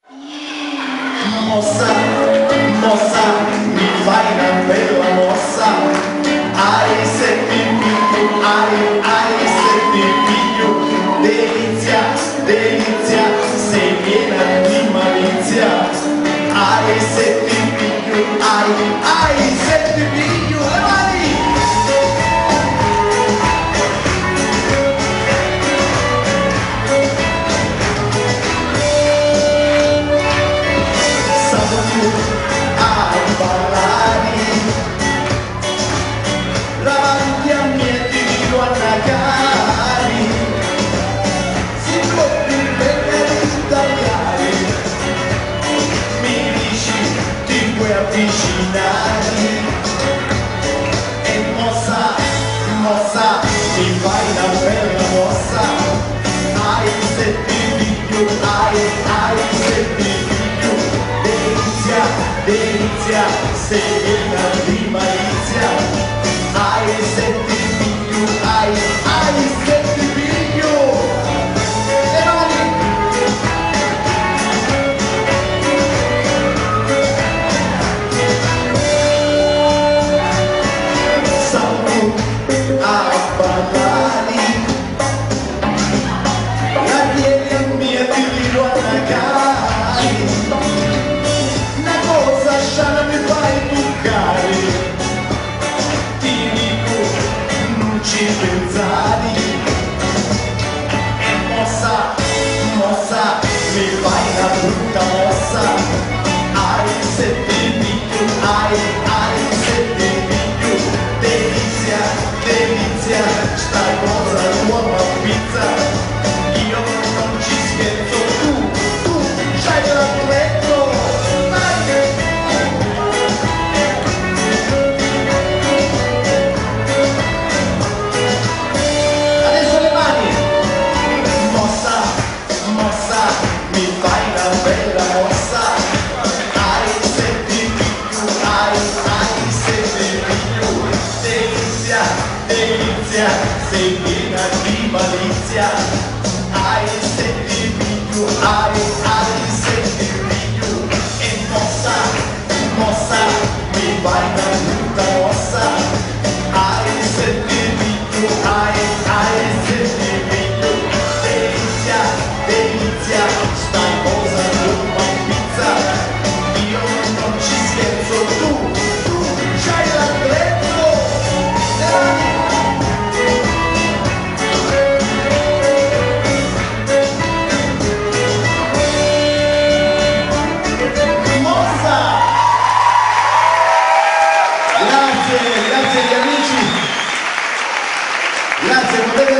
Mossa, mossa, mi fai una bella mossa. Ai se ti piglio, ai se ti piglio. Delizia, delizia, sei piena di malizia. Ai se ti piglio, ai se ti piglio, le mani! Davanti a me ti dico annacari, si può più bene tagliare, mi dici ti puoi avvicinare, e mossa, mossa, mi fai una bella mossa, ai se ti piglio, ai se ti piglio, delizia, delizia, sei piena di malizia. Ai se ti piglio, ai se ti piglio, le mani! Salgo a ballare, la chiede mia ti dico annacari, una cosa sciana mi fai toccare. Ci pensare, e mossa, mossa, mi fai una brutta mossa, ai se ti piglio, ai se ti piglio, delizia, delizia, sta cosa nuova pizza, io non ci scherzo, tu c'hai l'atletto, mi fai una bella mossa, ai se ti piglio, ai se ti piglio, delizia, delizia, sei piena di malizia, ai se ti piglio, ai se ti piglio, e mossa, mossa, mi fai una brutta mossa, ai se ti piglio, ai se ti piglio, delizia, delizia, sta cosa nuova pizza, io non ci scherzo, tu c'hai l'atletto, le mani! Mossa! Grazie, grazie agli amici, grazie, potete